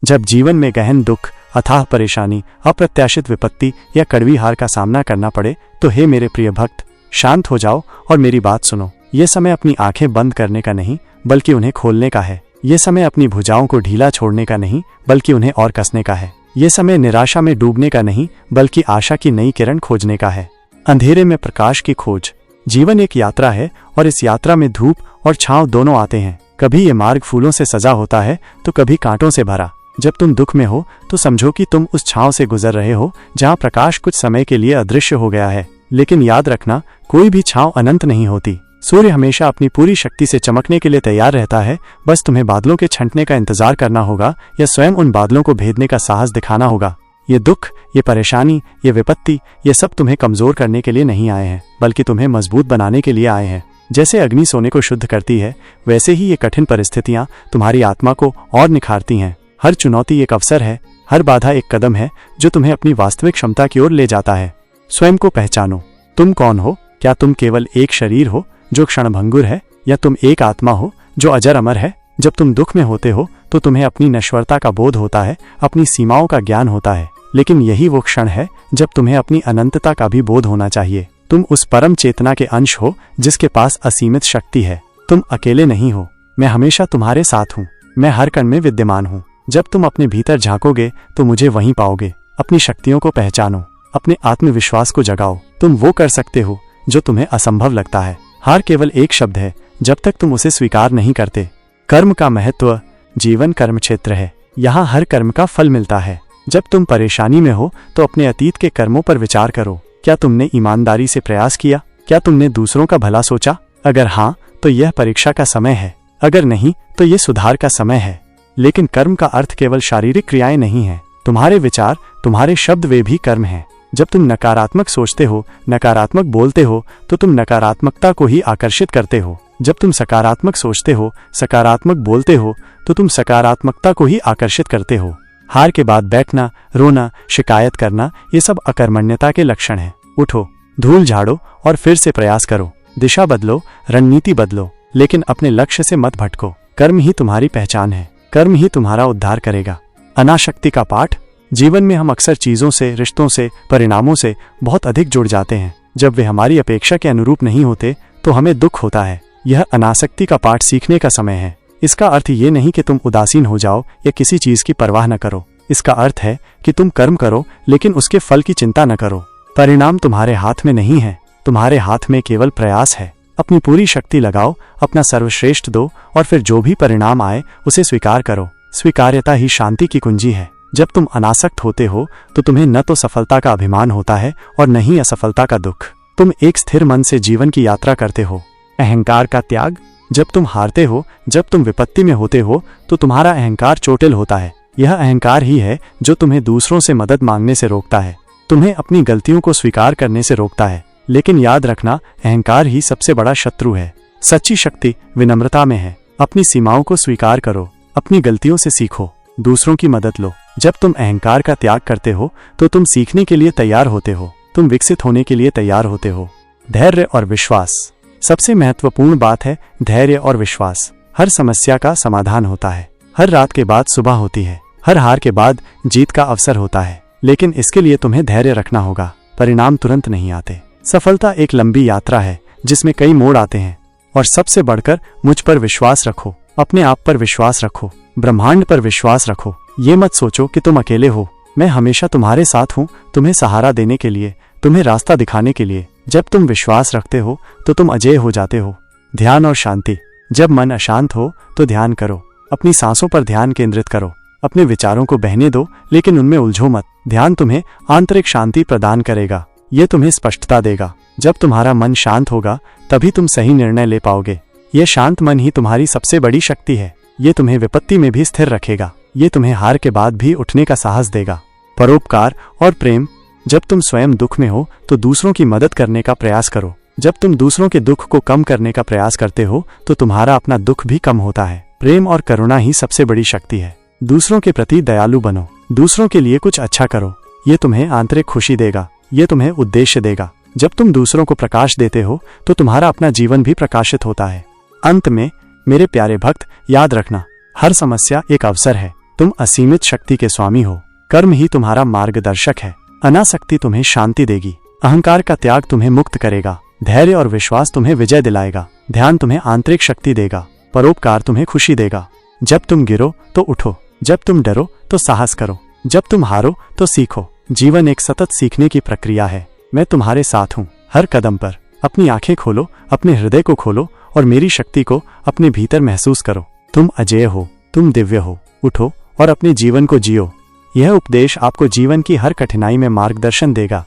जब जीवन में गहन दुख, अथाह परेशानी, अप्रत्याशित विपत्ति या कड़वी हार का सामना करना पड़े तो हे मेरे प्रिय भक्त, शांत हो जाओ और मेरी बात सुनो। ये समय अपनी आंखें बंद करने का नहीं बल्कि उन्हें खोलने का है। ये समय अपनी भुजाओं को ढीला छोड़ने का नहीं बल्कि उन्हें और कसने का है। ये समय निराशा में डूबने का नहीं बल्कि आशा की नई किरण खोजने का है। अंधेरे में प्रकाश की खोज। जीवन एक यात्रा है और इस यात्रा में धूप और छांव दोनों आते हैं। कभी ये मार्ग फूलों से सजा होता है तो कभी कांटों से भरा। जब तुम दुख में हो तो समझो कि तुम उस छांव से गुजर रहे हो जहां प्रकाश कुछ समय के लिए अदृश्य हो गया है। लेकिन याद रखना, कोई भी छांव अनंत नहीं होती। सूर्य हमेशा अपनी पूरी शक्ति से चमकने के लिए तैयार रहता है। बस तुम्हें बादलों के छंटने का इंतजार करना होगा या स्वयं उन बादलों को भेदने का साहस दिखाना होगा। ये दुख, ये परेशानी, ये विपत्ति, ये सब तुम्हें कमजोर करने के लिए नहीं आए हैं बल्कि तुम्हें मजबूत बनाने के लिए आए हैं। जैसे अग्नि सोने को शुद्ध करती है, वैसे ही ये कठिन परिस्थितियां तुम्हारी आत्मा को और निखारती हैं। हर चुनौती एक अवसर है, हर बाधा एक कदम है जो तुम्हें अपनी वास्तविक क्षमता की ओर ले जाता है। स्वयं को पहचानो। तुम कौन हो? क्या तुम केवल एक शरीर हो जो क्षणभंगुर है, या तुम एक आत्मा हो जो अजर अमर है? जब तुम दुख में होते हो तो तुम्हें अपनी नश्वरता का बोध होता है, अपनी सीमाओं का ज्ञान होता है। लेकिन यही वो क्षण है जब तुम्हें अपनी अनंतता का भी बोध होना चाहिए। तुम उस परम चेतना के अंश हो जिसके पास असीमित शक्ति है। तुम अकेले नहीं हो, मैं हमेशा तुम्हारे साथ हूँ। मैं हर कण में विद्यमान हूँ। जब तुम अपने भीतर झांकोगे तो मुझे वहीं पाओगे। अपनी शक्तियों को पहचानो, अपने आत्मविश्वास को जगाओ। तुम वो कर सकते हो जो तुम्हें असंभव लगता है। हार केवल एक शब्द है जब तक तुम उसे स्वीकार नहीं करते। कर्म का महत्व। जीवन कर्म क्षेत्र है, यहाँ हर कर्म का फल मिलता है। जब तुम परेशानी में हो तो अपने अतीत के कर्मों पर विचार करो। क्या तुमने ईमानदारी से प्रयास किया? क्या तुमने दूसरों का भला सोचा? अगर हाँ तो यह परीक्षा का समय है, अगर नहीं तो यह सुधार का समय है। लेकिन कर्म का अर्थ केवल शारीरिक क्रियाएं नहीं है। तुम्हारे विचार, तुम्हारे शब्द, वे भी कर्म हैं। जब तुम नकारात्मक सोचते हो, नकारात्मक बोलते हो तो तुम नकारात्मकता को ही आकर्षित करते हो। जब तुम सकारात्मक सोचते हो, सकारात्मक बोलते हो तो तुम सकारात्मकता को ही आकर्षित करते हो। हार के बाद बैठना, रोना, शिकायत करना, ये सब अकर्मण्यता के लक्षण हैं। उठो, धूल झाड़ो और फिर से प्रयास करो। दिशा बदलो, रणनीति बदलो, लेकिन अपने लक्ष्य से मत भटको। कर्म ही तुम्हारी पहचान है, कर्म ही तुम्हारा उद्धार करेगा। अनाशक्ति का पाठ। जीवन में हम अक्सर चीजों से, रिश्तों से, परिणामों से बहुत अधिक जुड़ जाते हैं। जब वे हमारी अपेक्षा के अनुरूप नहीं होते तो हमें दुख होता है। यह अनासक्ति का पाठ सीखने का समय है। इसका अर्थ ये नहीं कि तुम उदासीन हो जाओ या किसी चीज की परवाह न करो। इसका अर्थ है कि तुम कर्म करो लेकिन उसके फल की चिंता न करो। परिणाम तुम्हारे हाथ में नहीं है, तुम्हारे हाथ में केवल प्रयास है। अपनी पूरी शक्ति लगाओ, अपना सर्वश्रेष्ठ दो और फिर जो भी परिणाम आए उसे स्वीकार करो। स्वीकार्यता ही शांति की कुंजी है। जब तुम अनासक्त होते हो तो तुम्हें न तो सफलता का अभिमान होता है और न ही असफलता का दुख। तुम एक स्थिर मन से जीवन की यात्रा करते हो। अहंकार का त्याग। जब तुम हारते हो, जब तुम विपत्ति में होते हो तो तुम्हारा अहंकार चोटिल होता है। यह अहंकार ही है जो तुम्हें दूसरों से मदद मांगने से रोकता है, तुम्हें अपनी गलतियों को स्वीकार करने से रोकता है। लेकिन याद रखना, अहंकार ही सबसे बड़ा शत्रु है। सच्ची शक्ति विनम्रता में है। अपनी सीमाओं को स्वीकार करो, अपनी गलतियों से सीखो, दूसरों की मदद लो। जब तुम अहंकार का त्याग करते हो तो तुम सीखने के लिए तैयार होते हो, तुम विकसित होने के लिए तैयार होते हो। धैर्य और विश्वास। सबसे महत्वपूर्ण बात है धैर्य और विश्वास। हर समस्या का समाधान होता है, हर रात के बाद सुबह होती है, हर हार के बाद जीत का अवसर होता है। लेकिन इसके लिए तुम्हें धैर्य रखना होगा। परिणाम तुरंत नहीं आते। सफलता एक लंबी यात्रा है जिसमें कई मोड़ आते हैं। और सबसे बढ़कर मुझ पर विश्वास रखो, अपने आप पर विश्वास रखो, ब्रह्मांड पर विश्वास रखो। ये मत सोचो कि तुम अकेले हो। मैं हमेशा तुम्हारे साथ हूँ, तुम्हें सहारा देने के लिए, तुम्हें रास्ता दिखाने के लिए। जब तुम विश्वास रखते हो तो तुम अजेय हो जाते हो। ध्यान और शांति। जब मन अशांत हो तो ध्यान करो, अपनी सांसों पर ध्यान केंद्रित करो। अपने विचारों को बहने दो लेकिन उनमें उलझो मत। ध्यान तुम्हें आंतरिक शांति प्रदान करेगा, ये तुम्हें स्पष्टता देगा। जब तुम्हारा मन शांत होगा तभी तुम सही निर्णय ले पाओगे। ये शांत मन ही तुम्हारी सबसे बड़ी शक्ति है। ये तुम्हें विपत्ति में भी स्थिर रखेगा, ये तुम्हें हार के बाद भी उठने का साहस देगा। परोपकार और प्रेम। जब तुम स्वयं दुख में हो तो दूसरों की मदद करने का प्रयास करो। जब तुम दूसरों के दुख को कम करने का प्रयास करते हो तो तुम्हारा अपना दुख भी कम होता है। प्रेम और करुणा ही सबसे बड़ी शक्ति है। दूसरों के प्रति दयालु बनो, दूसरों के लिए कुछ अच्छा करो। ये तुम्हें आंतरिक खुशी देगा, ये तुम्हें उद्देश्य देगा। जब तुम दूसरों को प्रकाश देते हो तो तुम्हारा अपना जीवन भी प्रकाशित होता है। अंत में मेरे प्यारे भक्त, याद रखना, हर समस्या एक अवसर है। तुम असीमित शक्ति के स्वामी हो। कर्म ही तुम्हारा मार्गदर्शक है। अनासक्ति तुम्हें शांति देगी। अहंकार का त्याग तुम्हें मुक्त करेगा। धैर्य और विश्वास तुम्हें विजय दिलाएगा। ध्यान तुम्हें आंतरिक शक्ति देगा। परोपकार तुम्हें खुशी देगा। जब तुम गिरो तो उठो, जब तुम डरो तो साहस करो, जब तुम हारो तो सीखो। जीवन एक सतत सीखने की प्रक्रिया है। मैं तुम्हारे साथ हूँ हर कदम पर। अपनी आंखें खोलो, अपने हृदय को खोलो और मेरी शक्ति को अपने भीतर महसूस करो। तुम अजेय हो, तुम दिव्य हो। उठो और अपने जीवन को जियो। यह उपदेश आपको जीवन की हर कठिनाई में मार्गदर्शन देगा।